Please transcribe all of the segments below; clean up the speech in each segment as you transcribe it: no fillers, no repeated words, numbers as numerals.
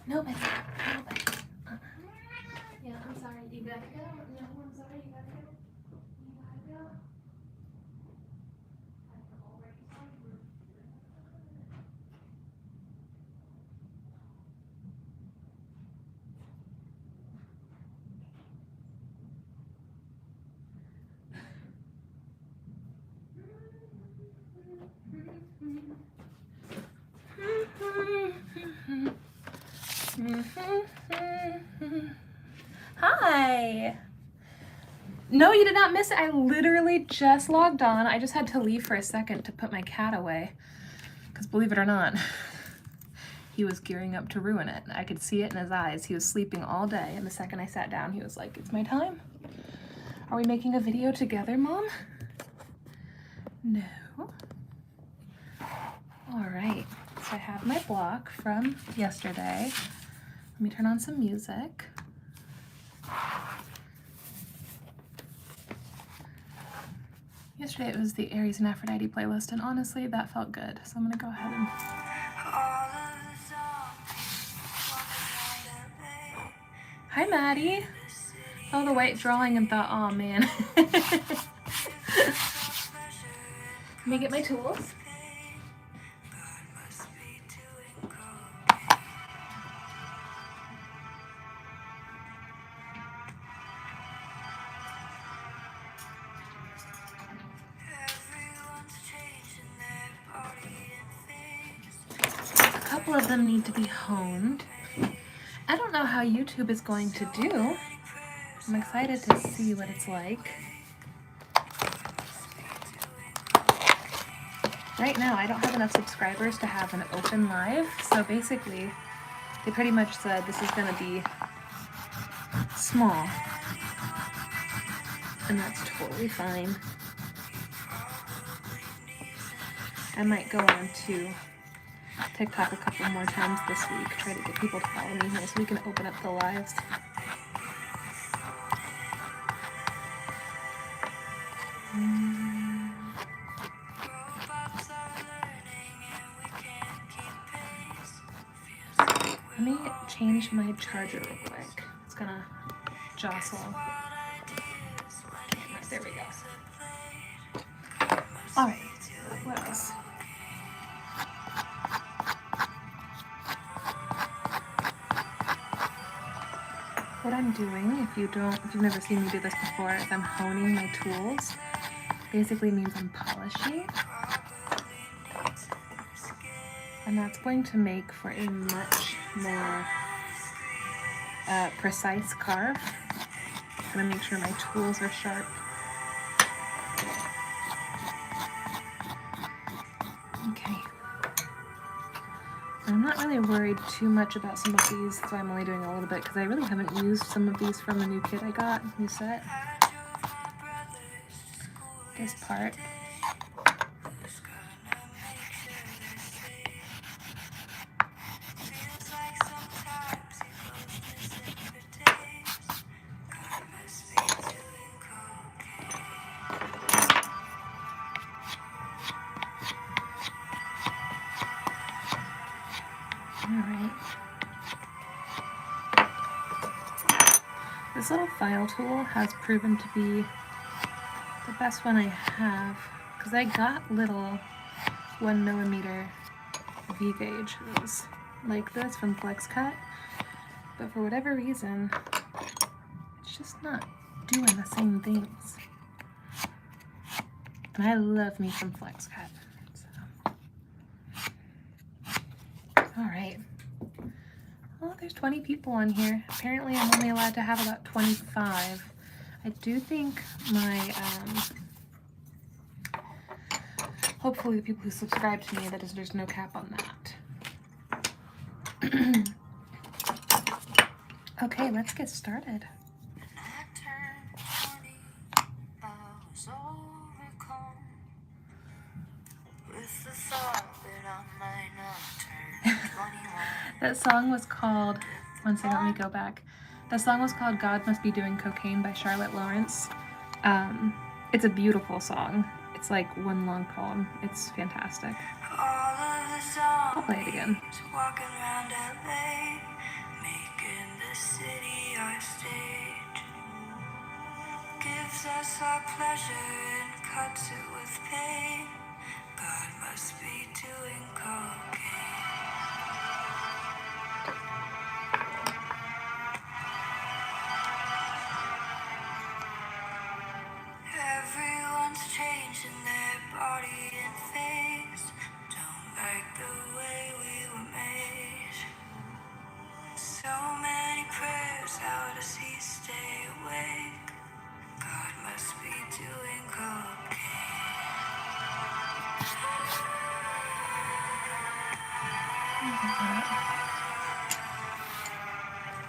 No, baby. No, baby. Yeah, I'm sorry. You gotta go. No, I'm sorry. You gotta go. You gotta go. Hi. No, you did not miss it. I literally just logged on. I just had to leave for a second to put my cat away. Because believe it or not, he was gearing up to ruin it. I could see it in his eyes. He was sleeping all day, and the second I sat down, he was like, it's my time. Are we making a video together, Mom? No. All right, so I have my block from yesterday. Let me turn on some music. Yesterday it was the Aries and Aphrodite playlist, and honestly, that felt good. So I'm gonna go ahead and... Hi, Maddie. Oh, the white drawing and thought, oh man. Let me get my tools. A couple of them need to be honed. I don't know how YouTube is going to do. I'm excited to see what it's like. Right now, I don't have enough subscribers to have an open live, so basically, they pretty much said this is going to be small, and that's totally fine. I might go on to TikTok a couple more times this week, try to get people to follow me here so we can open up the lives. Let me change my charger real quick. It's gonna jostle. There we go. All right, what else? What I'm doing, if you've never seen me do this before, is I'm honing my tools. Basically means I'm polishing. And that's going to make for a much more precise carve. I'm gonna make sure my tools are sharp. Okay. I'm not really worried too much about some of these, so I'm only doing a little bit because I really haven't used some of these from the new kit I got, new set. This part. This little file tool has proven to be the best one I have because I got little 1mm V-gauges like this from FlexCut, but for whatever reason, it's just not doing the same things. And I love me some FlexCut. So. All right. Oh, there's 20 people on here. Apparently I'm only allowed to have about 25. I do think my, hopefully the people who subscribe to me, there's no cap on that. Okay, let's get started. That song was called, one second, let me go back. That song was called God Must Be Doing Cocaine by Charlotte Lawrence. It's a beautiful song. It's like one long poem. It's fantastic. I'll play it again. our stage. Gives us our pleasure and cuts it with pain. God must be doing cocaine. Everyone's changing their body and face. Don't like the way we were made. So many prayers, how does he stay awake? God must be doing cocaine.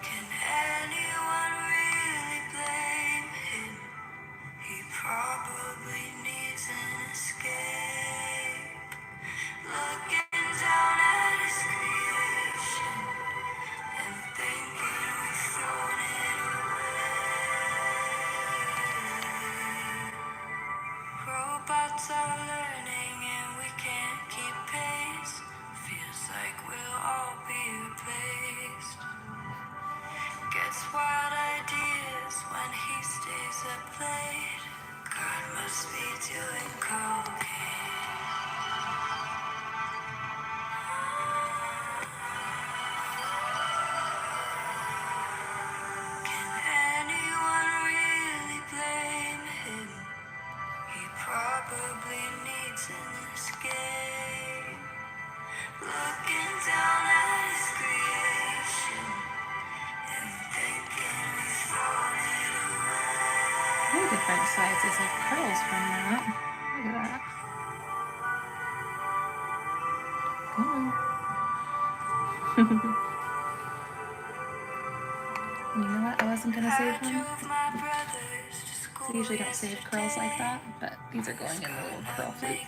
Can anyone really blame him? He probably needs an escape. Looking down at his creation and thinking we've thrown it away. Robots are learning and we can't keep pace. Feels like we'll all be replaced. Gets wild ideas when he stays up late. God must be doing cocaine. Can anyone really blame him? He probably needs an escape. Looking down at his creation and thinking we've thrown it away. Very different sizes of curls from that. Look at that. You know what? I wasn't gonna save them. I usually don't save curls like that, but these are going in the little curl flute.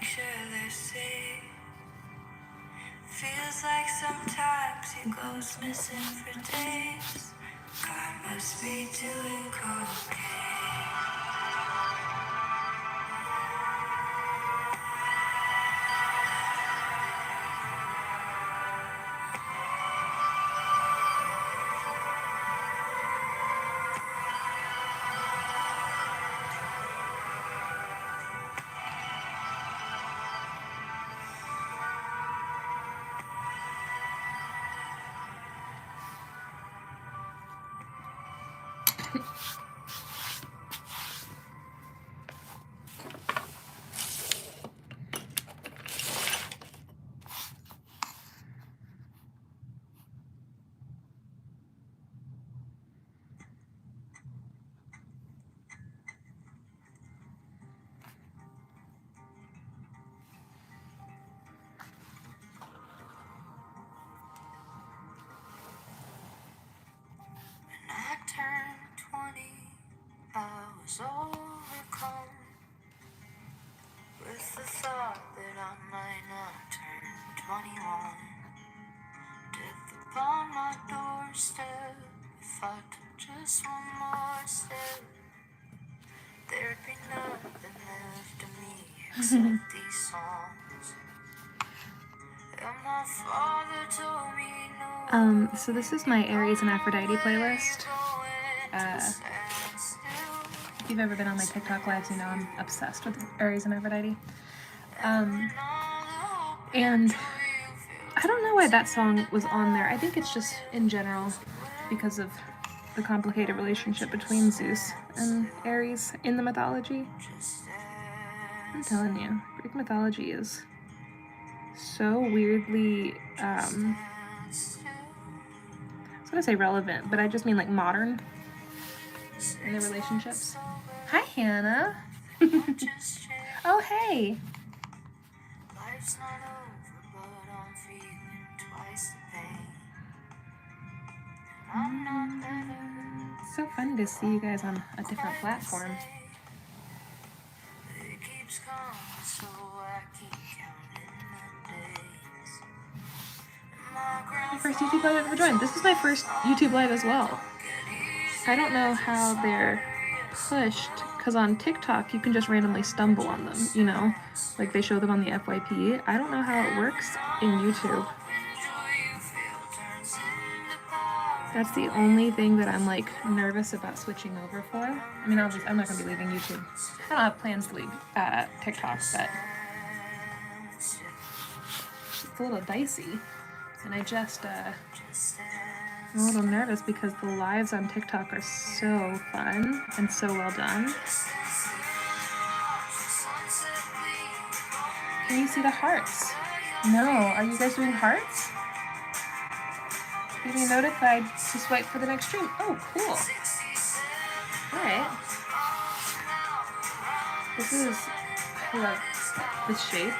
Feels like sometimes he goes missing for days. God must be doing cocaine. Turned 20, I was overcome with the thought that I might not turn 21. Death upon my doorstep, if I took just one more step, there'd be nothing left of me except these songs. And my father told me no. So this is my Aries and Aphrodite playlist. If you've ever been on my TikTok lives, you know I'm obsessed with Aries and Aphrodite. And I don't know why that song was on there. I think it's just in general because of the complicated relationship between Zeus and Ares in the mythology. I'm telling you, Greek mythology is so weirdly, I was gonna say relevant, but I just mean like modern in the relationships. Hi, Hannah. Oh, hey. Life's not over, but I'm feeling twice the pain. I'm not better. It's so fun to see you guys on a different platform. It keeps coming, so I keep counting the days. My first YouTube live I've ever joined. This is my first YouTube live as well. I don't know how they're pushed, because on TikTok you can just randomly stumble on them, you know? Like they show them on the FYP. I don't know how it works in YouTube. That's the only thing that I'm like nervous about switching over for. I mean, obviously, I'm not going to be leaving YouTube. I don't have plans to leave TikTok, but it's a little dicey. And I just, I'm a little nervous because the lives on TikTok are so fun and so well done. Can you see the hearts? No. Are you guys doing hearts? You'll be notified to swipe for the next stream. Oh, cool. Alright. I love this shape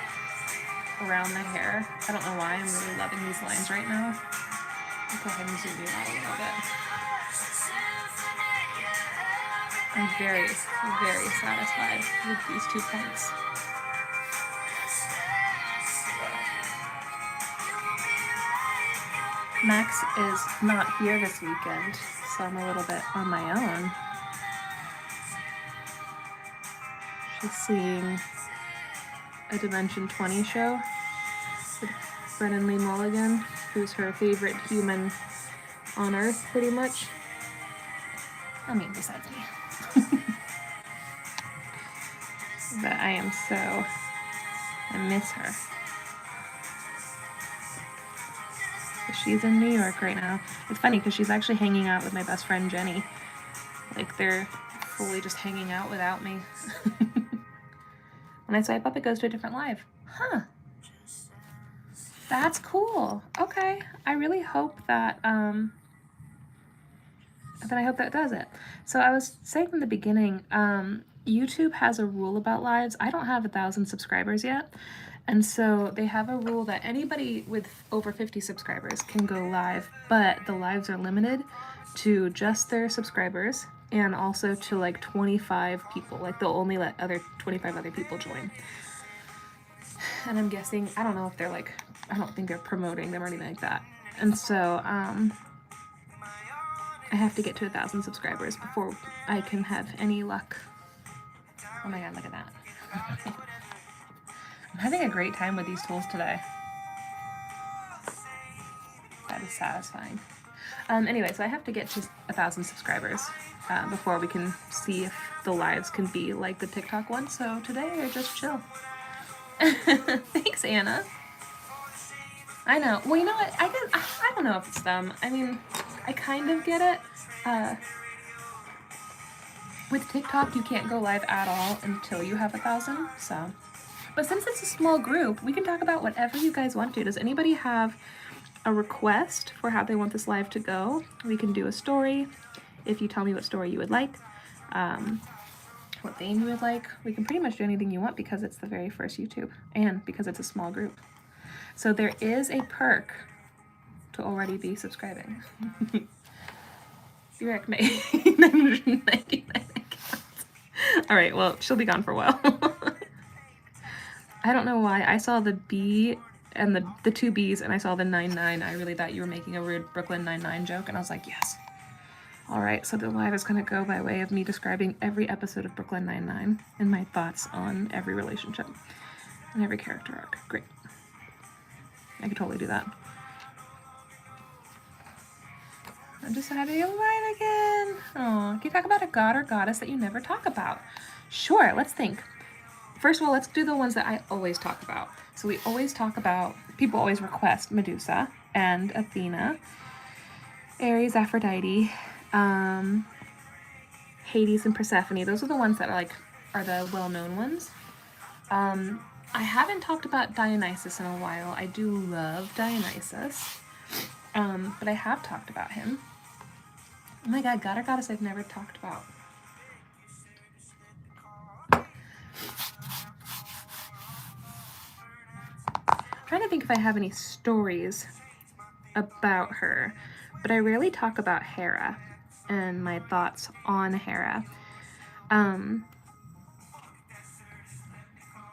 around the hair. I don't know why I'm really loving these lines right now. I'll go ahead and zoom you out a little bit. I'm very, very satisfied with these 2 points. Max is not here this weekend, so I'm a little bit on my own. She's seeing a Dimension 20 show with Brennan Lee Mulligan, who's her favorite human on Earth, pretty much. I mean, besides me. But I miss her. She's in New York right now. It's funny because she's actually hanging out with my best friend Jenny. Like, they're fully just hanging out without me. When I swipe up, it goes to a different live. Huh. That's cool. Okay. I really hope that, I hope that does it. So I was saying from the beginning, YouTube has a rule about lives. I don't have 1,000 subscribers yet. And so they have a rule that anybody with over 50 subscribers can go live, but the lives are limited to just their subscribers and also to like 25 people. Like they'll only let 25 other people join. And I'm guessing, I don't know if they're like, I don't think they're promoting them or anything like that. And so I have to get to 1,000 subscribers before I can have any luck. Oh my god, look at that. I'm having a great time with these tools today. That is satisfying. Anyway, so I have to get to 1,000 subscribers before we can see if the lives can be like the TikTok one. So today they're just chill. Thanks, Anna. I know. Well, you know what? I don't know if it's them. I mean, I kind of get it. With TikTok, you can't go live at all until you have 1,000. So. But since it's a small group, we can talk about whatever you guys want to. Does anybody have a request for how they want this live to go? We can do a story. If you tell me what story you would like, what theme you would like, we can pretty much do anything you want because it's the very first YouTube and because it's a small group. So there is a perk to already be subscribing. Direct May, 999 accounts. All right, well, she'll be gone for a while. I don't know why. I saw the B and the 2 B's and I saw the 99. I really thought you were making a rude Brooklyn Nine-Nine joke and I was like, yes. All right, so the live is going to go by way of me describing every episode of Brooklyn Nine-Nine and my thoughts on every relationship and every character arc. Great. I could totally do that. I'm just so happy to be alive again. Oh, can you talk about a god or goddess that you never talk about? Sure, let's think. First of all, let's do the ones that I always talk about. So we always talk about, people always request Medusa and Athena, Ares, Aphrodite, Hades, and Persephone. Those are the ones that are the well-known ones. I haven't talked about Dionysus in a while. I do love Dionysus, but I have talked about him. Oh my god, god or goddess I've never talked about. Trying to think if I have any stories about her, but I rarely talk about Hera and my thoughts on Hera.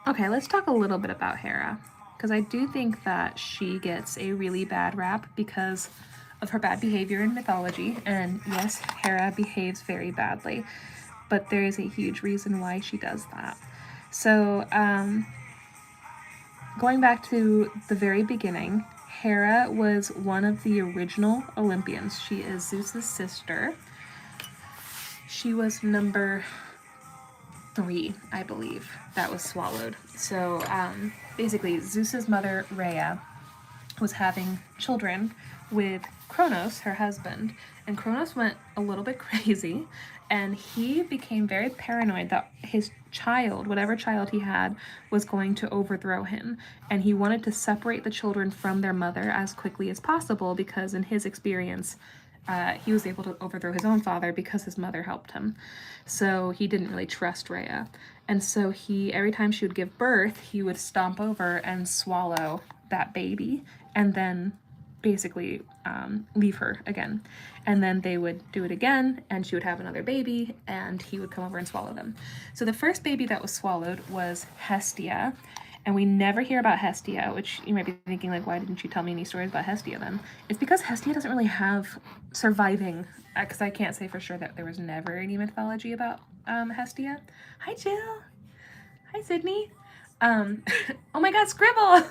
Okay, let's talk a little bit about Hera, because I do think that she gets a really bad rap because of her bad behavior in mythology, and yes, Hera behaves very badly, but there is a huge reason why she does that. So, going back to the very beginning, Hera was one of the original Olympians. She is Zeus's sister. She was number 3, I believe, that was swallowed. So basically, Zeus's mother, Rhea, was having children with Kronos, her husband, and Kronos went a little bit crazy, and he became very paranoid that his child, whatever child he had, was going to overthrow him, and he wanted to separate the children from their mother as quickly as possible because in his experience, he was able to overthrow his own father because his mother helped him. So he didn't really trust Rhea. And so every time she would give birth, he would stomp over and swallow that baby and then basically leave her again. And then they would do it again and she would have another baby and he would come over and swallow them. So the first baby that was swallowed was Hestia. And we never hear about Hestia, which you might be thinking, like, why didn't you tell me any stories about Hestia then? It's because Hestia doesn't really have surviving, because I can't say for sure that there was never any mythology about Hestia. Hi, Jill. Hi, Sydney. Oh my God, Scribble!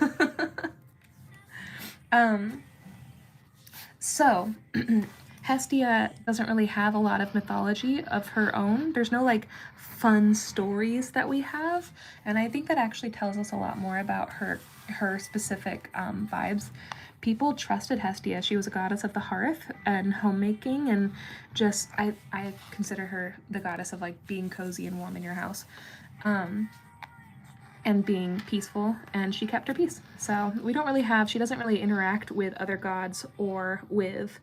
So, Hestia doesn't really have a lot of mythology of her own. There's no, like, fun stories that we have, and I think that actually tells us a lot more about her specific vibes. People trusted Hestia. She was a goddess of the hearth and homemaking, and just I consider her the goddess of, like, being cozy and warm in your house, and being peaceful, and she kept her peace. So she doesn't really interact with other gods or with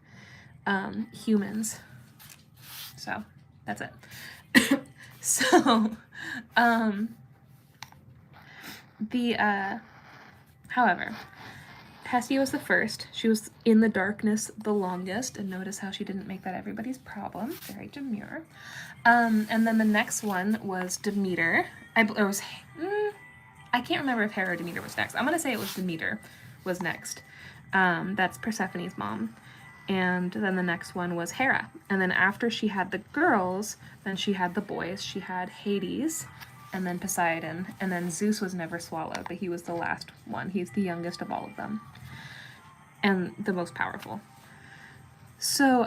humans. So that's it. So, however, Hestia was the first. She was in the darkness the longest, and notice how she didn't make that everybody's problem. Very demure. And then the next one was Demeter. I can't remember if Hera or Demeter was next. I'm gonna say it was Demeter was next. That's Persephone's mom. And then the next one was Hera. And then after she had the girls, then she had the boys. She had Hades, and then Poseidon, and then Zeus was never swallowed, but he was the last one. He's the youngest of all of them, and the most powerful. So,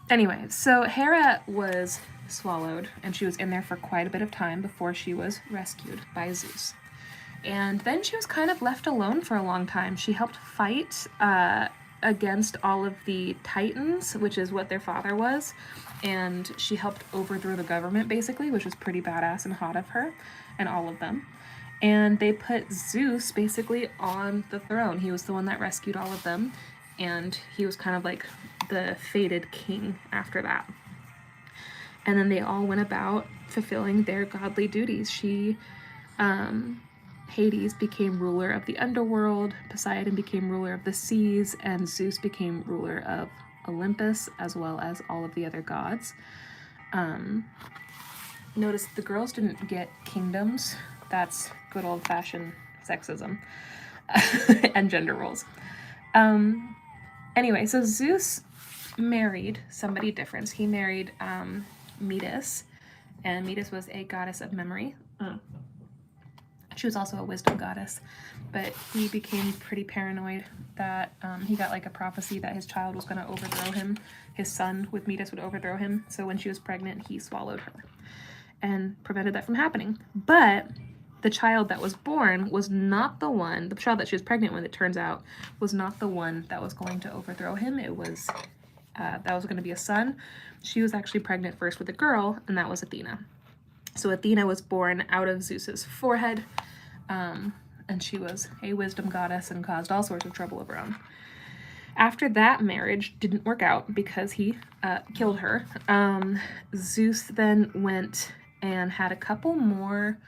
anyway, so Hera was swallowed, and she was in there for quite a bit of time before she was rescued by Zeus. And then she was kind of left alone for a long time. She helped fight against all of the Titans, which is what their father was. And she helped overthrow the government, basically, which was pretty badass and hot of her and all of them. And they put Zeus, basically, on the throne. He was the one that rescued all of them. And he was kind of like the fated king after that. And then they all went about fulfilling their godly duties. Hades became ruler of the underworld, Poseidon became ruler of the seas, and Zeus became ruler of Olympus, as well as all of the other gods. Notice the girls didn't get kingdoms. That's good old-fashioned sexism and gender roles. Anyway, so Zeus married somebody different. He married Metis, and Metis was a goddess of memory. She was also a wisdom goddess, but he became pretty paranoid that he got like a prophecy that his child was going to overthrow him. His son with Metis would overthrow him. So when she was pregnant, he swallowed her and prevented that from happening. But the child that was born was not the child that she was pregnant with, it turns out, was not the one that was going to overthrow him. It was, that was going to be a son. She was actually pregnant first with a girl, and that was Athena. So Athena was born out of Zeus's forehead, and she was a wisdom goddess and caused all sorts of trouble of her own. After that marriage didn't work out because he killed her, Zeus then went and had a couple more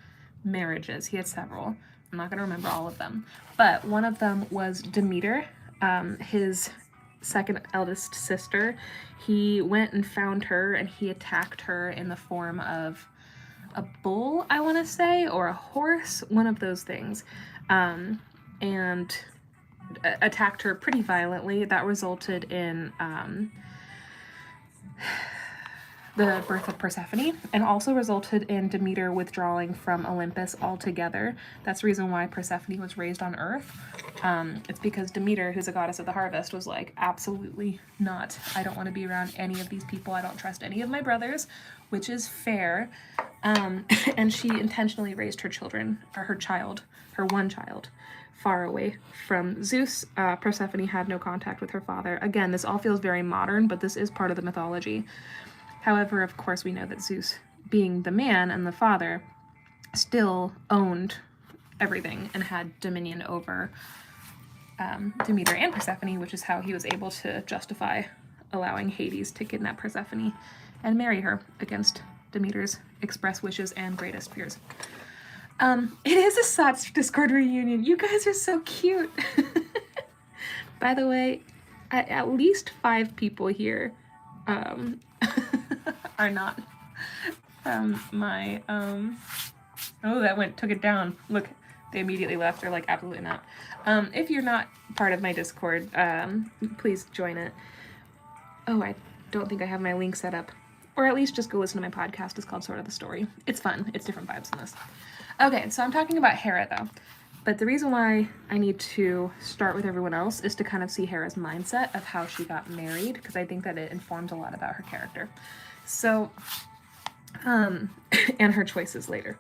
marriages. He had several. I'm not going to remember all of them. But one of them was Demeter, his second eldest sister. He went and found her, and he attacked her in the form of a bull, I want to say, or a horse, one of those things, and attacked her pretty violently. That resulted in the birth of Persephone, and also resulted in Demeter withdrawing from Olympus altogether. That's the reason why Persephone was raised on Earth. It's because Demeter, who's a goddess of the harvest, was like, absolutely not. I don't want to be around any of these people. I don't trust any of my brothers, which is fair. And she intentionally raised her children, or her one child, far away from Zeus. Persephone had no contact with her father. Again, this all feels very modern, but this is part of the mythology. However, of course, we know that Zeus, being the man and the father, still owned everything and had dominion over Demeter and Persephone, which is how he was able to justify allowing Hades to kidnap Persephone and marry her against Demeter's express wishes and greatest fears. It is a SOTS Discord reunion. You guys are so cute. By the way, at least 5 people here are not my oh, that took it down. Look, they immediately left. They're like, absolutely not. If you're not part of my Discord, please join it. Oh, I don't think I have my link set up. Or at least just go listen to my podcast. It's called Sort of the Story. It's fun. It's different vibes than this. Okay, so I'm talking about Hera though. But the reason why I need to start with everyone else is to kind of see Hera's mindset of how she got married, because I think that it informs a lot about her character. So, and her choices later.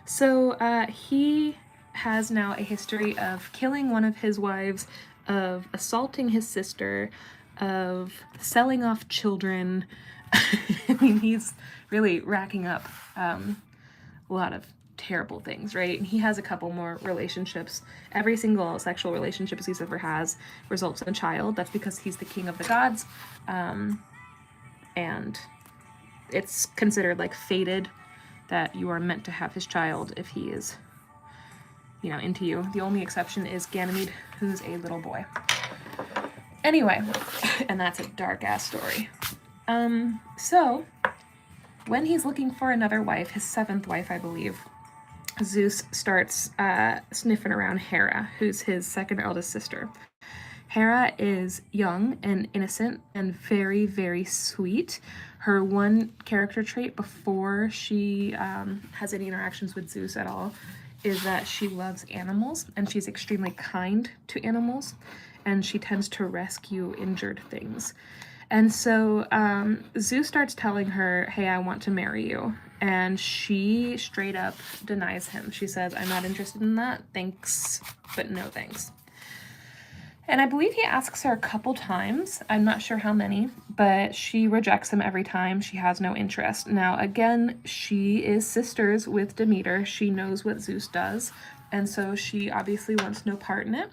So, he has now a history of killing one of his wives, of assaulting his sister, of selling off children. I mean, he's really racking up a lot of terrible things, right? And he has a couple more relationships. Every single sexual relationship he's ever has results in a child. That's because he's the king of the gods. And it's considered like fated that you are meant to have his child if he is, you know, into you. The only exception is Ganymede, who's a little boy. Anyway, and that's a dark ass story. So when he's looking for another wife, his 7th wife, I believe, Zeus starts sniffing around Hera, who's his second eldest sister. Hera is young and innocent and very, very sweet. Her one character trait before she has any interactions with Zeus at all is that she loves animals, and she's extremely kind to animals, and she tends to rescue injured things. And so Zeus starts telling her, hey, I want to marry you. And she straight up denies him. She says, I'm not interested in that. Thanks, but no thanks. And I believe he asks her a couple times. I'm not sure how many, but she rejects him every time. She has no interest. Now, again, she is sisters with Demeter. She knows what Zeus does. And so she obviously wants no part in it.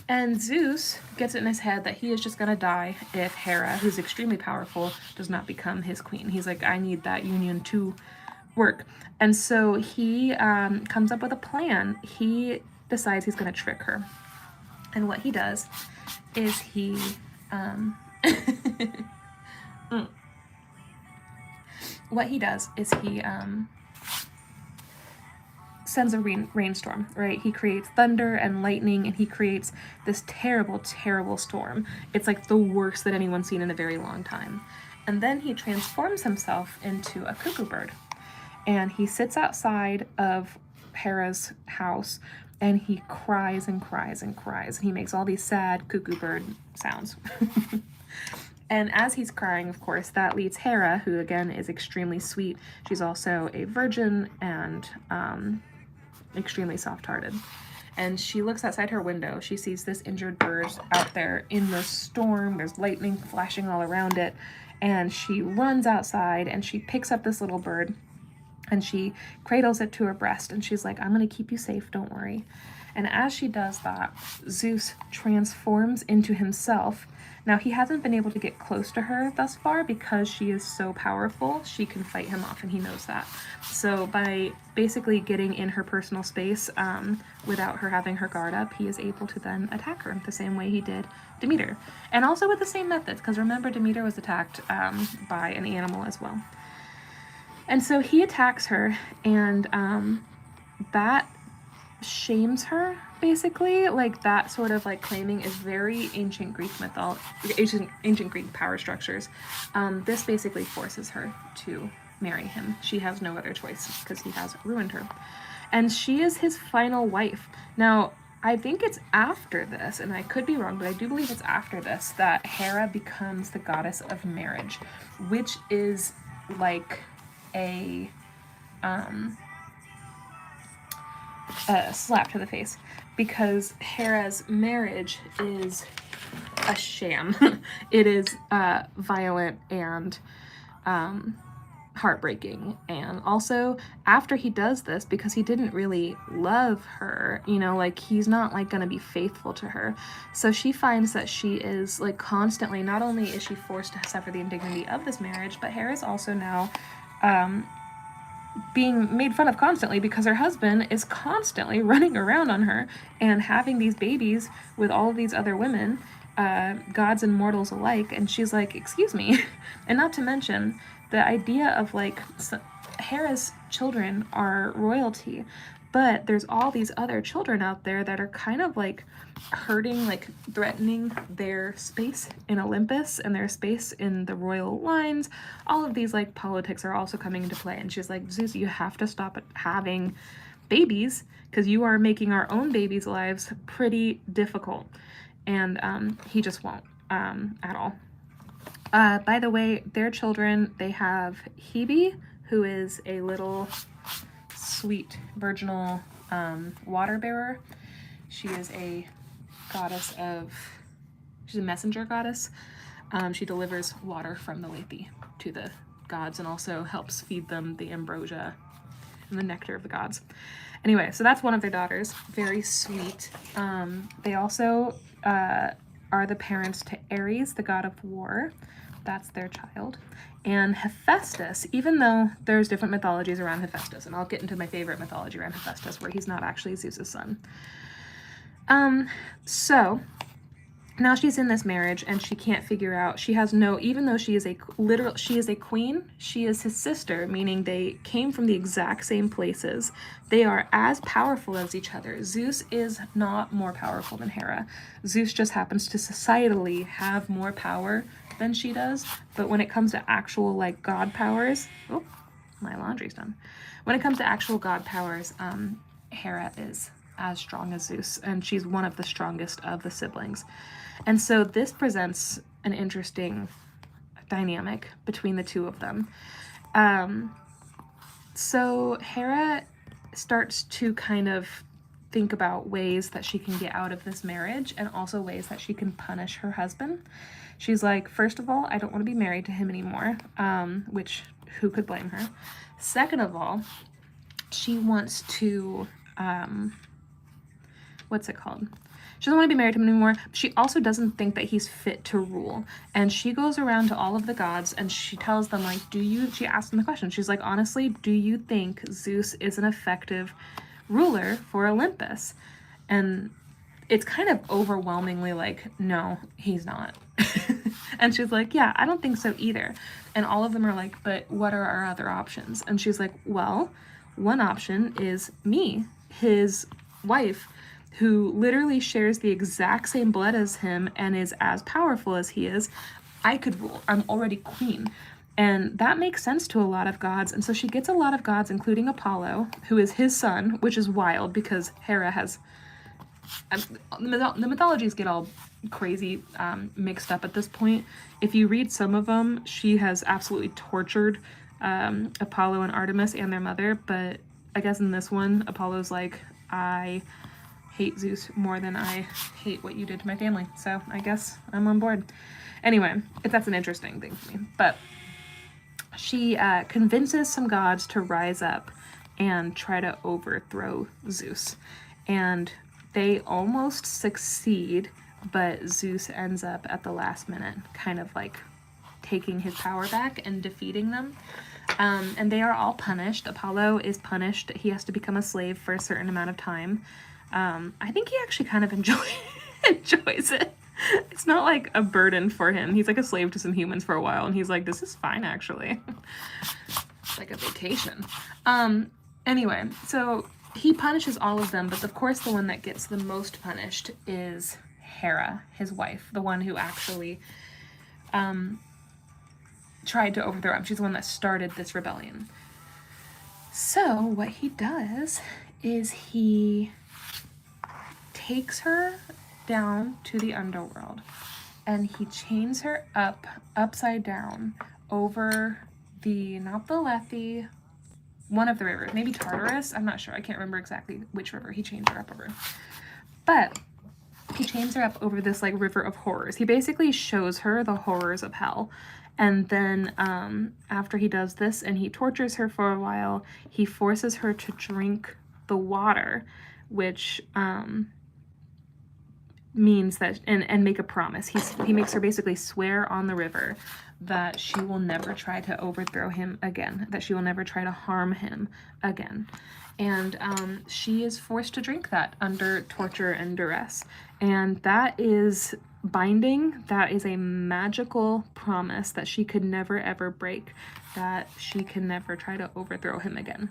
And Zeus gets it in his head that he is just going to die if Hera, who's extremely powerful, does not become his queen. He's like, I need that union to work. And so he comes up with a plan. He decides he's going to trick her. And what he does is he sends a rainstorm, right? He creates thunder and lightning, and he creates this terrible, terrible storm. It's like the worst that anyone's seen in a very long time. And then he transforms himself into a cuckoo bird. And he sits outside of Hera's house, and he cries and cries and cries. And he makes all these sad cuckoo bird sounds. And as he's crying, of course, that leads Hera, who again is extremely sweet. She's also a virgin and extremely soft-hearted. And she looks outside her window. She sees this injured bird out there in the storm. There's lightning flashing all around it. And she runs outside and she picks up this little bird and she cradles it to her breast. And she's like, I'm going to keep you safe. Don't worry. And as she does that, Zeus transforms into himself. Now, he hasn't been able to get close to her thus far because she is so powerful. She can fight him off, and he knows that. So by basically getting in her personal space without her having her guard up, he is able to then attack her the same way he did Demeter. And also with the same methods, because remember, Demeter was attacked by an animal as well. And so he attacks her, and that shames her, basically. Like, that sort of like claiming is very ancient Greek ancient Greek power structures. This basically forces her to marry him. She has no other choice because he has ruined her. And she is his final wife. Now, I think it's after this, and I could be wrong, but I do believe it's after this, that Hera becomes the goddess of marriage, which is like a slap to the face, because Hera's marriage is a sham. It is violent and heartbreaking. And also, after he does this, because he didn't really love her, you know, like, he's not like gonna be faithful to her, so she finds that she is like constantly, not only is she forced to suffer the indignity of this marriage, but Hera's also now being made fun of constantly because her husband is constantly running around on her and having these babies with all of these other women, gods and mortals alike, and she's like, excuse me. And not to mention the idea of like, Hera's children are royalty, but there's all these other children out there that are kind of like hurting, like threatening their space in Olympus and their space in the royal lines. All of these like politics are also coming into play, and she's like, Zeus, you have to stop having babies because you are making our own babies' lives pretty difficult. And he just won't at all. By the way, their children, they have Hebe, who is a little sweet virginal water bearer. She is a goddess she's a messenger goddess. She delivers water from the Lethe to the gods and also helps feed them the ambrosia and the nectar of the gods. Anyway, so that's one of their daughters. Very sweet. They also are the parents to Ares, the god of war. That's their child. And Hephaestus, even though there's different mythologies around Hephaestus, and I'll get into my favorite mythology around Hephaestus, where he's not actually Zeus's son. So now she's in this marriage and she can't figure out, she has no, even though she is she is a queen, she is his sister, meaning they came from the exact same places. They are as powerful as each other. Zeus is not more powerful than Hera. Zeus just happens to societally have more power than she does, but when it comes to actual like god powers, oh, my laundry's done. When it comes to actual god powers, Hera is as strong as Zeus, and she's one of the strongest of the siblings. And so this presents an interesting dynamic between the two of them. So Hera starts to kind of think about ways that she can get out of this marriage and also ways that she can punish her husband. She's like, first of all, I don't want to be married to him anymore, which who could blame her? Second of all, she wants to, what's it called? She doesn't want to be married to him anymore. She also doesn't think that he's fit to rule. And she goes around to all of the gods and she tells them, like, she asks them the question. She's like, honestly, do you think Zeus is an effective ruler for Olympus? And it's kind of overwhelmingly like, no, he's not. And she's like, yeah, I don't think so either. And all of them are like, but what are our other options? And she's like, well, one option is me, his wife, who literally shares the exact same blood as him and is as powerful as he is. I could rule. I'm already queen. And that makes sense to a lot of gods. And so she gets a lot of gods, including Apollo, who is his son, which is wild because Hera has... the mythologies get all crazy mixed up at this point. If you read some of them, she has absolutely tortured Apollo and Artemis and their mother. But I guess in this one, Apollo's like, I hate Zeus more than I hate what you did to my family. So I guess I'm on board. Anyway, that's an interesting thing for me. But she convinces some gods to rise up and try to overthrow Zeus. And they almost succeed, but Zeus ends up at the last minute kind of like taking his power back and defeating them. And they are all punished. Apollo is punished. He has to become a slave for a certain amount of time. I think he actually kind of enjoys it. It's not like a burden for him. He's like a slave to some humans for a while, and he's like, this is fine, actually. It's like a vacation. Anyway, so he punishes all of them, but of course the one that gets the most punished is Hera, his wife, the one who actually tried to overthrow him. She's the one that started this rebellion. So what he does is he takes her down to the underworld and he chains her up upside down over not the Lethe, one of the rivers, maybe Tartarus, I'm not sure, I can't remember exactly which river he chains her up over, but he chains her up over this like river of horrors. He basically shows her the horrors of hell. And then after he does this and he tortures her for a while, he forces her to drink the water, which means that, and make a promise. He makes her basically swear on the river that she will never try to overthrow him again, that she will never try to harm him again. And she is forced to drink that under torture and duress. And that is binding. That is a magical promise that she could never ever break, that she can never try to overthrow him again.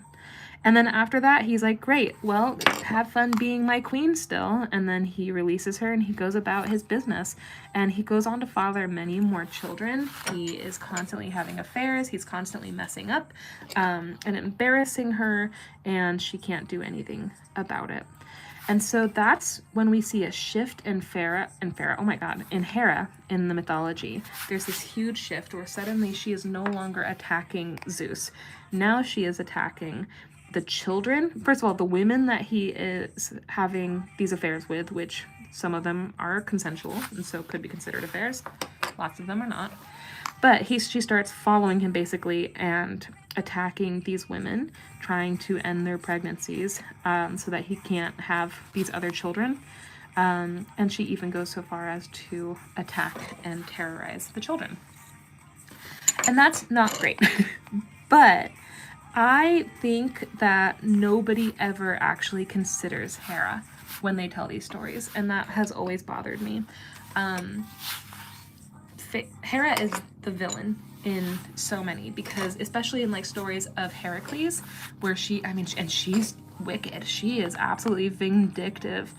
And then after that, he's like, great, well, have fun being my queen still. And then he releases her and he goes about his business. And he goes on to father many more children. He is constantly having affairs. He's constantly messing up and embarrassing her. And she can't do anything about it. And so that's when we see a shift in Hera in the mythology. There's this huge shift where suddenly she is no longer attacking Zeus. Now she is attacking the children. First of all, the women that he is having these affairs with, which some of them are consensual and so could be considered affairs. Lots of them are not. But she starts following him basically and attacking these women, trying to end their pregnancies so that he can't have these other children. And she even goes so far as to attack and terrorize the children. And that's not great. But I think that nobody ever actually considers Hera when they tell these stories, and that has always bothered me. Hera is the villain in so many, because especially in like stories of Heracles, where and she's wicked. She is absolutely vindictive.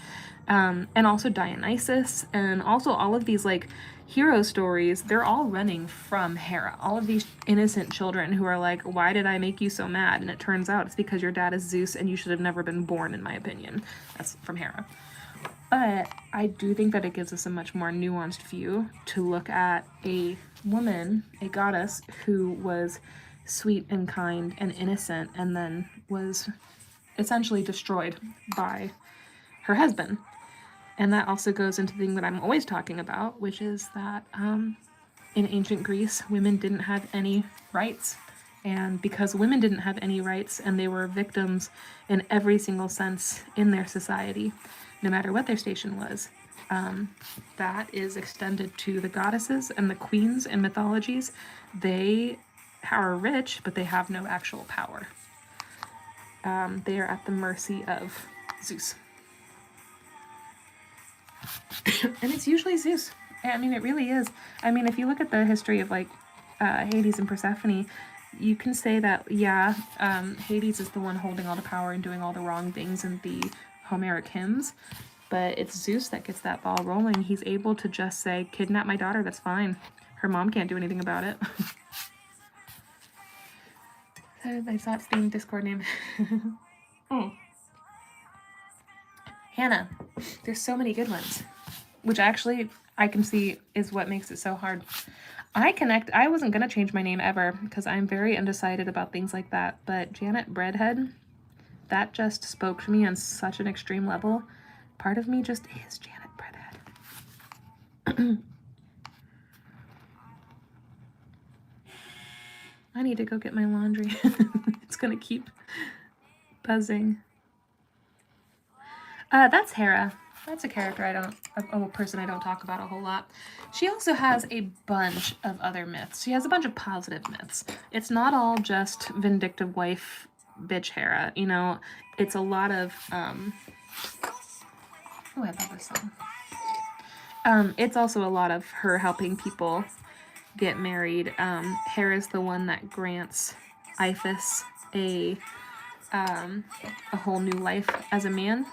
And also Dionysus, and also all of these like hero stories, they're all running from Hera. All of these innocent children who are like, why did I make you so mad? And it turns out it's because your dad is Zeus and you should have never been born, in my opinion. That's from Hera. But I do think that it gives us a much more nuanced view to look at a woman, a goddess, who was sweet and kind and innocent and then was essentially destroyed by her husband. And that also goes into the thing that I'm always talking about, which is that in ancient Greece, women didn't have any rights. And because women didn't have any rights and they were victims in every single sense in their society, no matter what their station was, that is extended to the goddesses and the queens in mythologies. They are rich, but they have no actual power. They are at the mercy of Zeus. And it's usually Zeus. I mean, it really is. I mean, if you look at the history of like Hades and Persephone, you can say that, yeah, Hades is the one holding all the power and doing all the wrong things in the Homeric hymns, but it's Zeus that gets that ball rolling. He's able to just say, kidnap my daughter, that's fine. Her mom can't do anything about it. I saw it's the Discord name. Hannah. There's so many good ones, which actually I can see is what makes it so hard. I wasn't going to change my name ever because I'm very undecided about things like that, but Janet Breadhead, that just spoke to me on such an extreme level. Part of me just is Janet Breadhead. I need to go get my laundry. It's going to keep buzzing. That's Hera. That's a character a person I don't talk about a whole lot. She also has a bunch of other myths. She has a bunch of positive myths. It's not all just vindictive wife, bitch Hera. You know, it's a lot of, oh, I love this song. It's also a lot of her helping people get married. Hera's the one that grants Iphis a a whole new life as a man,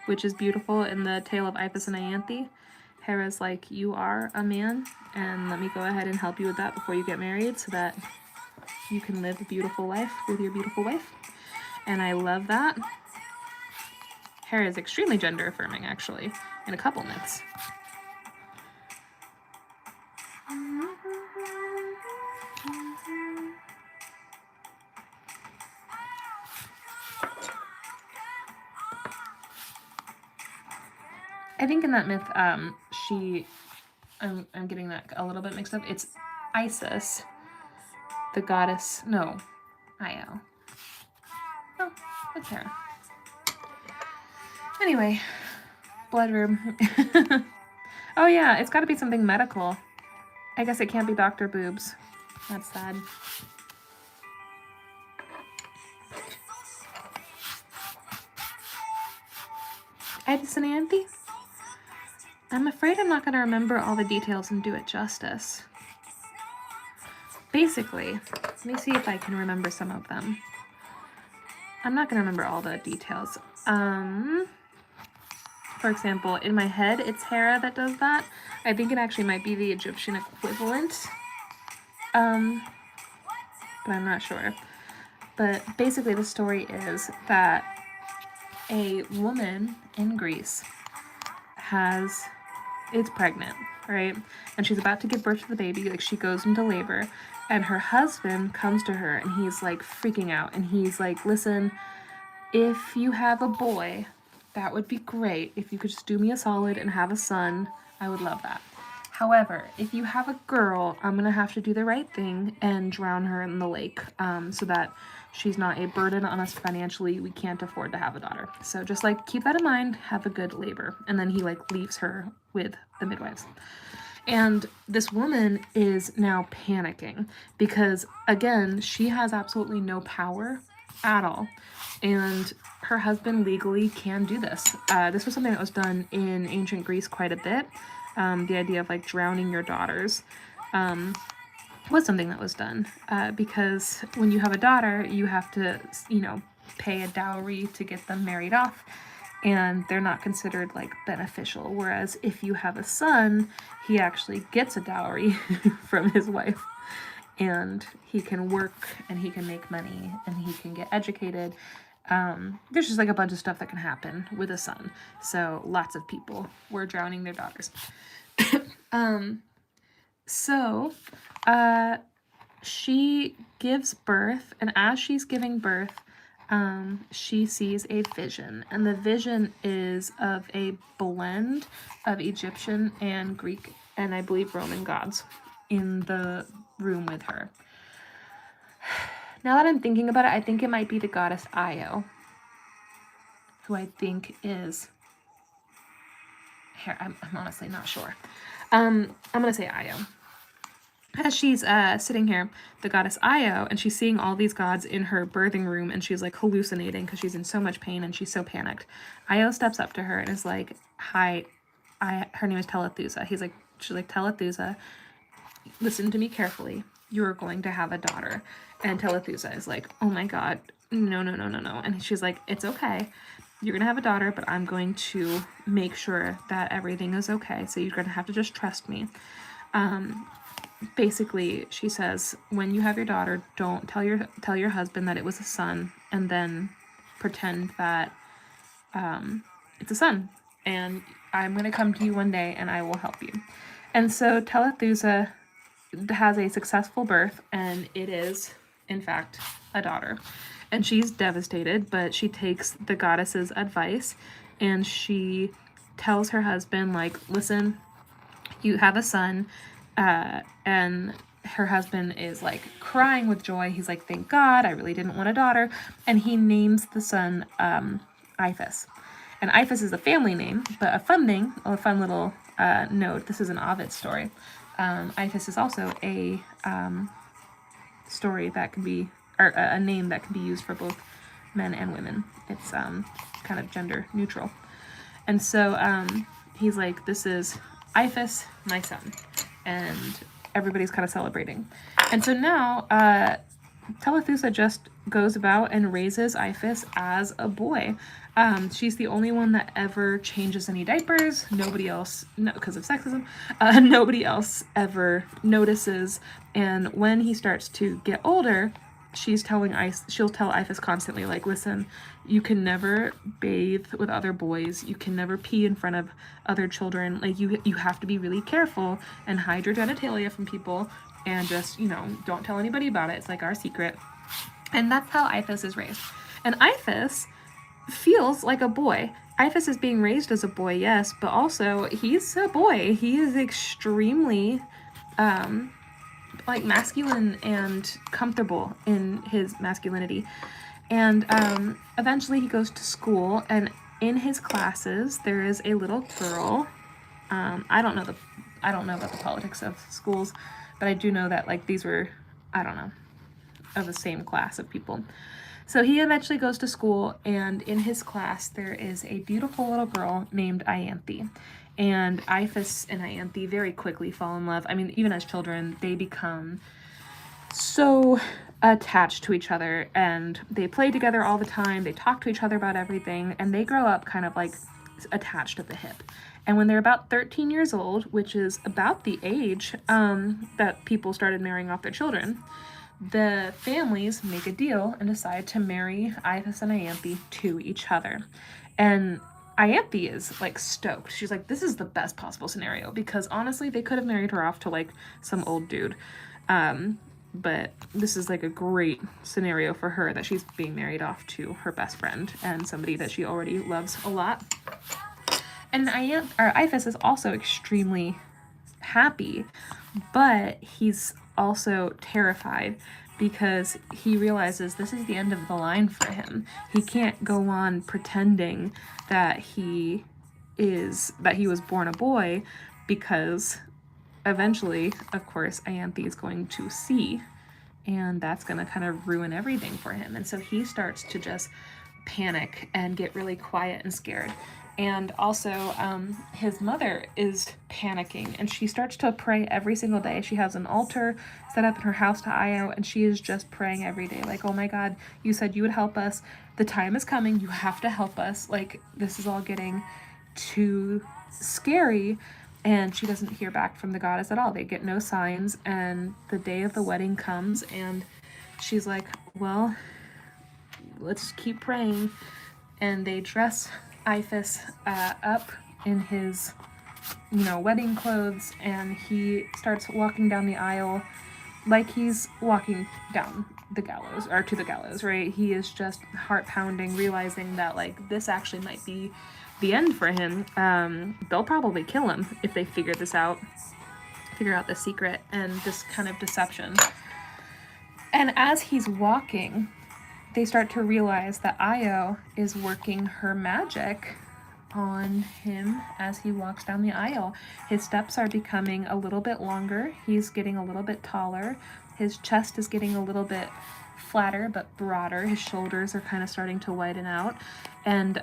which is beautiful in the tale of Iphis and Ianthe. Hera's like, you are a man, and let me go ahead and help you with that before you get married so that you can live a beautiful life with your beautiful wife. And I love that. Hera is extremely gender affirming, actually, in a couple myths. I think in that myth, I'm getting that a little bit mixed up. It's Isis, the goddess. No, Io. Oh, it's Hera. Anyway, blood room. Oh yeah, it's got to be something medical. I guess it can't be Dr. Boobs. That's sad. Iphis and Ianthe? I'm afraid I'm not going to remember all the details and do it justice. Basically, let me see if I can remember some of them. I'm not going to remember all the details. For example, in my head, it's Hera that does that. I think it actually might be the Egyptian equivalent. But I'm not sure. But basically the story is that a woman in Greece is pregnant, right? And she's about to give birth to the baby. Like, she goes into labor, and her husband comes to her, and he's like freaking out. And he's like, listen, if you have a boy, that would be great. If you could just do me a solid and have a son, I would love that. However, if you have a girl, I'm going to have to do the right thing and drown her in the lake so that she's not a burden on us financially. We can't afford to have a daughter. So just like keep that in mind, have a good labor. And then he like leaves her with the midwives. And this woman is now panicking because, again, she has absolutely no power at all. And her husband legally can do this. This was something that was done in ancient Greece quite a bit. The idea of like drowning your daughters was something that was done because when you have a daughter, you have to, pay a dowry to get them married off, and they're not considered like beneficial. Whereas if you have a son, he actually gets a dowry from his wife, and he can work and he can make money and he can get educated. There's just like a bunch of stuff that can happen with a son. So lots of people were drowning their daughters. She gives birth, and as she's giving birth, she sees a vision, and the vision is of a blend of Egyptian and Greek, and I believe Roman gods in the room with her. Now that I'm thinking about it, I think it might be the goddess Io, who I think is here. I'm honestly not sure. I'm gonna say Io. As she's sitting here, the goddess Io, and she's seeing all these gods in her birthing room, and she's like hallucinating because she's in so much pain and she's so panicked. Io steps up to her and is like, "Hi, her name is Telethusa." She's like, "Telethusa, listen to me carefully. You are going to have a daughter." And Telethusa is like, "Oh my God, no. And she's like, "It's okay. You're going to have a daughter, but I'm going to make sure that everything is okay. So you're going to have to just trust me." Basically, she says, when you have your daughter, don't tell your husband that it was a son, and then pretend that it's a son. And I'm going to come to you one day and I will help you. And so Telethusa has a successful birth, and it is, in fact, a daughter. And she's devastated, but she takes the goddess's advice, and she tells her husband, like, listen, you have a son. And her husband is like crying with joy. He's like, thank God, I really didn't want a daughter. And he names the son Iphis. And Iphis is a family name, but a fun little note. This is an Ovid story. Iphis is also a story that can be, or a name that can be used for both men and women. It's kind of gender neutral. And so he's like, this is Iphis, my son. And everybody's kind of celebrating. And so now Telethusa just goes about and raises Iphis as a boy. She's the only one that ever changes any diapers. Nobody else, no, because of sexism, nobody else ever notices. And when he starts to get older, she'll tell Iphis constantly, like, listen, you can never bathe with other boys. You can never pee in front of other children. Like, you have to be really careful and hide your genitalia from people and just, you know, don't tell anybody about it. It's like our secret. And that's how Iphis is raised. And Iphis feels like a boy. Iphis is being raised as a boy, yes, but also he's a boy. He is extremely like masculine and comfortable in his masculinity. And eventually he goes to school, and in his classes there is a little girl. I don't know about the politics of schools, but I do know that, like, these were, I don't know, of the same class of people. So he eventually goes to school, and in his class there is a beautiful little girl named Ianthe. And Iphis and Ianthe very quickly fall in love. I mean, even as children, they become so attached to each other, and they play together all the time. They talk to each other about everything, and they grow up kind of like attached at the hip. And when they're about 13 years old, which is about the age that people started marrying off their children, the families make a deal and decide to marry Iphis and Ianthe to each other. And Ianthe is, like, stoked. She's like, this is the best possible scenario, because honestly, they could have married her off to, like, some old dude. But this is, like, a great scenario for her, that she's being married off to her best friend and somebody that she already loves a lot. And Iphis is also extremely happy, but he's also terrified, because he realizes this is the end of the line for him. He can't go on pretending that he was born a boy, because eventually, of course, Ianthe is going to see, and that's going to kind of ruin everything for him. And so he starts to just panic and get really quiet and scared. And also, his mother is panicking, and she starts to pray every single day. She has an altar set up in her house to Io, and she is just praying every day. Like, oh my God, you said you would help us. The time is coming. You have to help us. Like, this is all getting too scary. And she doesn't hear back from the goddess at all. They get no signs, and the day of the wedding comes, and she's like, well, let's keep praying. And they dress Iphis up in his, wedding clothes, and he starts walking down the aisle like he's walking down the gallows, or to the gallows, right? He is just heart pounding, realizing that, like, this actually might be the end for him. They'll probably kill him if they figure out the secret and this kind of deception. And as he's walking, they start to realize that Io is working her magic on him as he walks down the aisle. His steps are becoming a little bit longer. He's getting a little bit taller. His chest is getting a little bit flatter but broader. His shoulders are kind of starting to widen out. And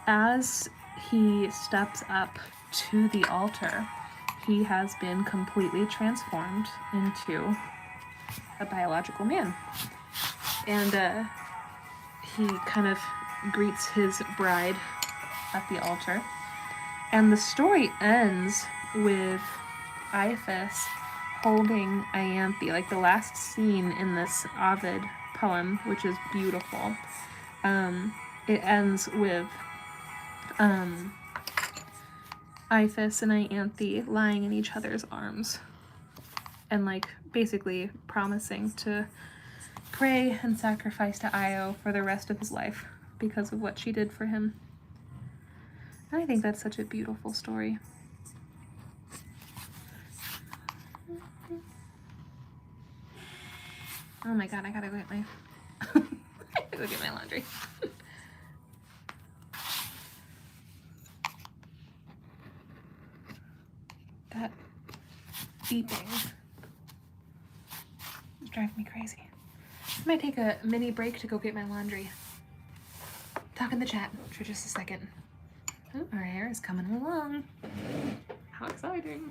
as he steps up to the altar, he has been completely transformed into a biological man. And he kind of greets his bride at the altar. And the story ends with Iphis holding Ianthe, like the last scene in this Ovid poem, which is beautiful. It ends with Iphis and Ianthe lying in each other's arms and, like, basically promising to pray and sacrifice to Io for the rest of his life because of what she did for him. And I think that's such a beautiful story. Oh my God, I gotta go get my I gotta go get my laundry. That beeping is driving me crazy. I might take a mini break to go get my laundry. Talk in the chat for just a second. Oh, our hair is coming along. How exciting.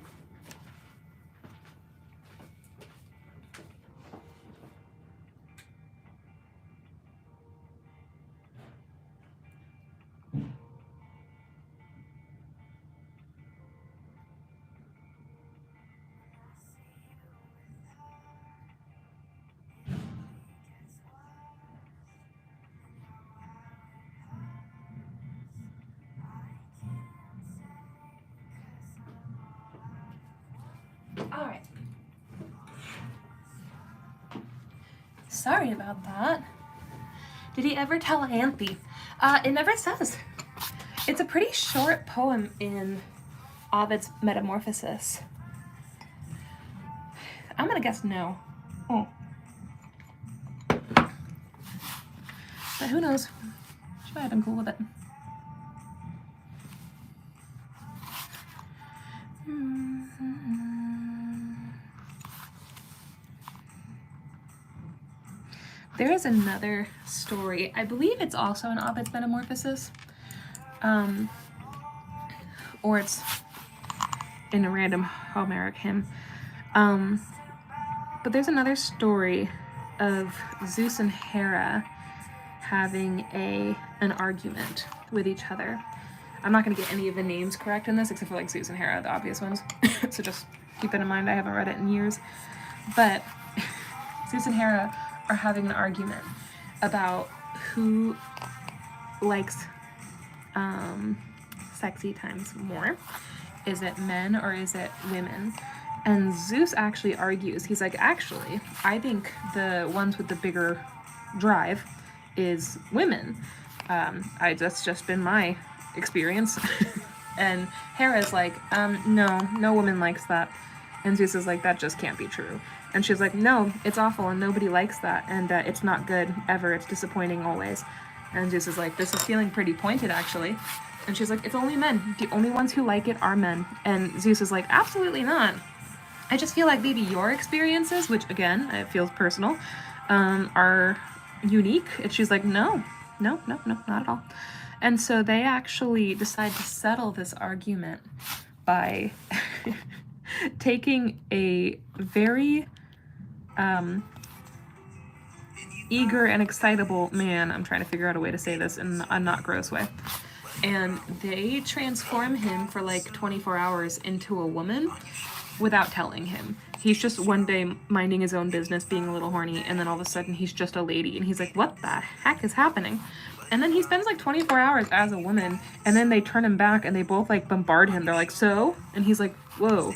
All right. Sorry about that. Did he ever tell Ianthe? It never says. It's a pretty short poem in Ovid's Metamorphosis. I'm gonna guess no. Oh. But who knows? She might have been cool with it. There is another story. I believe it's also in Ovid's Metamorphosis. Or it's in a random Homeric hymn. But there's another story of Zeus and Hera having an argument with each other. I'm not going to get any of the names correct in this, except for like Zeus and Hera, the obvious ones. So just keep it in mind, I haven't read it in years. But Zeus and Hera are having an argument about who likes sexy times more. Is it men or is it women? And Zeus actually argues, he's like, actually, I think the ones with the bigger drive is women. That's just been my experience. And Hera's like, no woman likes that. And Zeus is like, that just can't be true. And she's like, no, it's awful and nobody likes that. And it's not good ever. It's disappointing always. And Zeus is like, this is feeling pretty pointed actually. And she's like, it's only men. The only ones who like it are men. And Zeus is like, absolutely not. I just feel like maybe your experiences, which again, it feels personal, are unique. And she's like, no, not at all. And so they actually decide to settle this argument by taking a very eager and excitable man, I'm trying to figure out a way to say this in a not gross way, and they transform him for like 24 hours into a woman without telling him. He's just one day minding his own business, being a little horny, and then all of a sudden he's just a lady, and he's like, what the heck is happening? And then he spends like 24 hours as a woman, and then they turn him back and they both like bombard him. They're like, so? And he's like, whoa,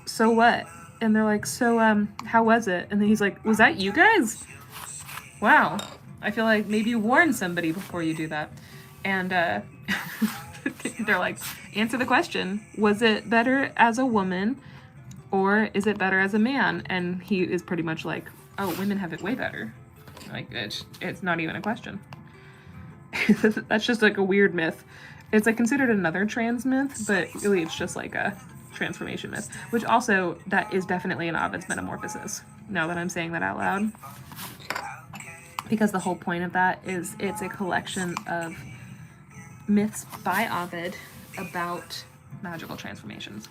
so what? And they're like, so how was it? And then he's like, was that you guys? Wow, I feel like maybe you warned somebody before you do that. And they're like, answer the question, was it better as a woman or is it better as a man? And he is pretty much like, oh, women have it way better. Like, it's not even a question. That's just like a weird myth. It's like considered another trans myth, but really it's just like a transformation myth, which also, that is definitely an Ovid's Metamorphosis, now that I'm saying that out loud. Because the whole point of that is it's a collection of myths by Ovid about magical transformations.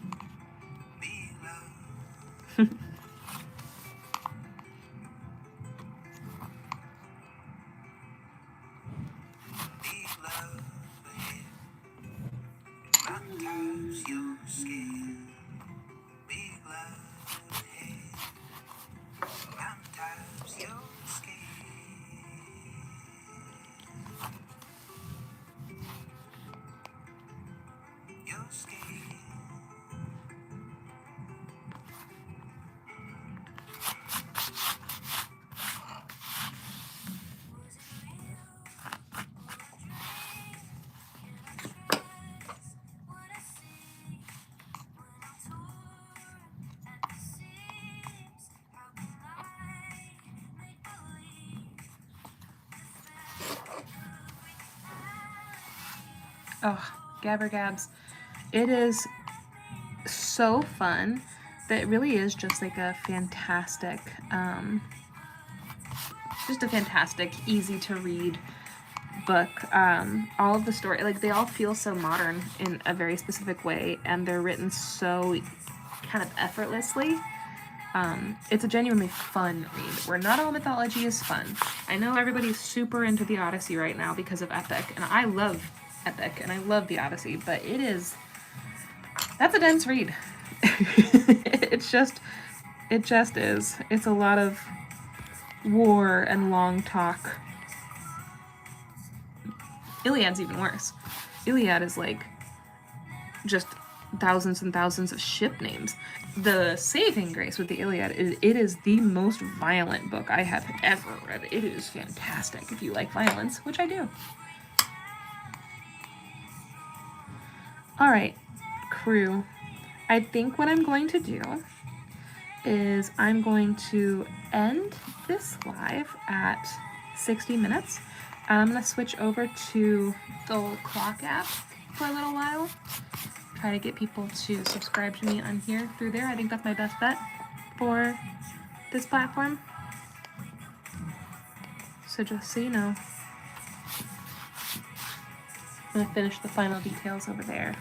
Oh, Gabbergabs. It is so fun that it really is just like a fantastic, easy to read book. All of the story, like they all feel so modern in a very specific way, and they're written so kind of effortlessly. It's a genuinely fun read, where not all mythology is fun. I know everybody's super into the Odyssey right now because of Epic, and I love Epic, and I love the Odyssey, but that's a dense read. it just is. It's a lot of war and long talk. Iliad's even worse. Iliad is like just thousands and thousands of ship names. The saving grace with the Iliad is it is the most violent book I have ever read. It is fantastic if you like violence, which I do. All right, crew. I think what I'm going to do is I'm going to end this live at 60 minutes. And I'm going to switch over to the clock app for a little while. Try to get people to subscribe to me on here through there. I think that's my best bet for this platform. So just so you know, I'm going to finish the final details over there.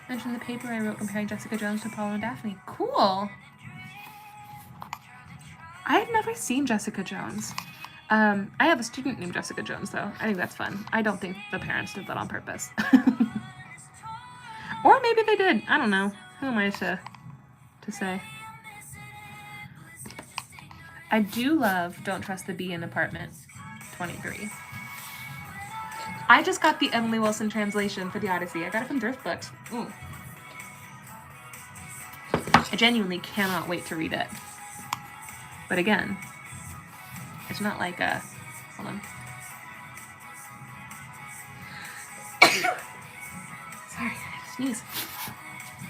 Mention the paper I wrote comparing Jessica Jones to Apollo and Daphne. Cool! I had never seen Jessica Jones. I have a student named Jessica Jones, though. I think that's fun. I don't think the parents did that on purpose. Or maybe they did. I don't know. Who am I to say? I do love Don't Trust the Bee in Apartment 23. I just got the Emily Wilson translation for the Odyssey. I got it from Thrift Books. Ooh. I genuinely cannot wait to read it. But again, it's not like a... Hold on. Sorry, I had to sneeze.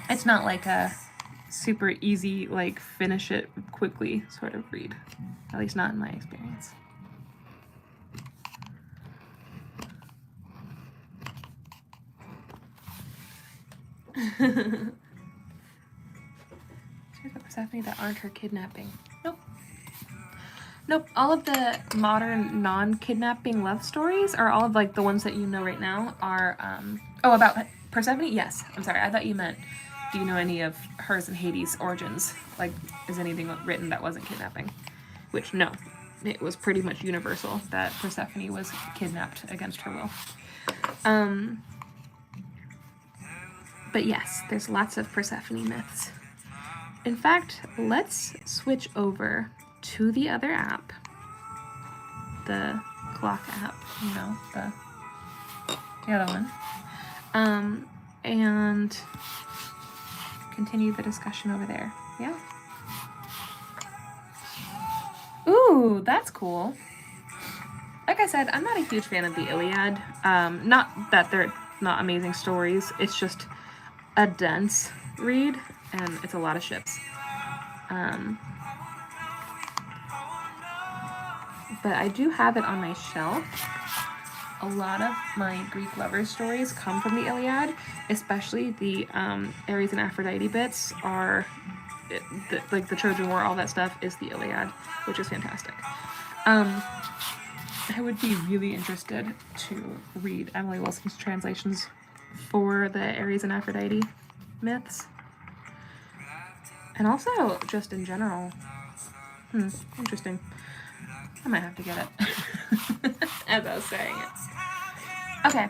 It's not like a super easy, like, finish it quickly sort of read. At least not in my experience. Stories about Persephone that aren't her kidnapping. Nope. Nope. All of the modern non-kidnapping love stories are all of like the ones that you know right now are oh, about Persephone? Yes. I'm sorry. I thought you meant do you know any of hers and Hades' origins? Like, is anything written that wasn't kidnapping? Which, no. It was pretty much universal that Persephone was kidnapped against her will. But yes, there's lots of Persephone myths. In fact, let's switch over to the other app, the clock app, you know, the other one, and continue the discussion over there. Yeah. Ooh, that's cool. Like I said, I'm not a huge fan of the Iliad. Not that they're not amazing stories. It's just a dense read, and it's a lot of ships. But I do have it on my shelf. A lot of my Greek lover stories come from the Iliad, especially the Ares and Aphrodite bits are, like the Trojan War, all that stuff is the Iliad, which is fantastic. I would be really interested to read Emily Wilson's translations for the Ares and Aphrodite myths. And also, just in general. Interesting. I might have to get it. As I was saying it. Okay.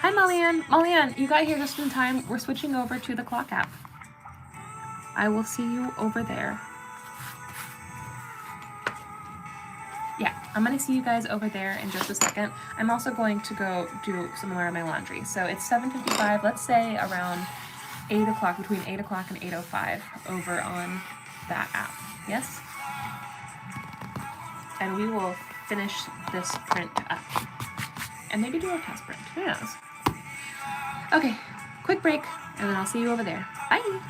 Hi, Molly-Ann. Molly-Ann, you got here just in time. We're switching over to the clock app. I will see you over there. Yeah, I'm going to see you guys over there in just a second. I'm also going to go do some more of my laundry. So it's 7:55, let's say around 8 o'clock, between 8 o'clock and 8:05 over on that app. Yes? And we will finish this print up. And maybe do a test print. Who knows? Okay, quick break, and then I'll see you over there. Bye!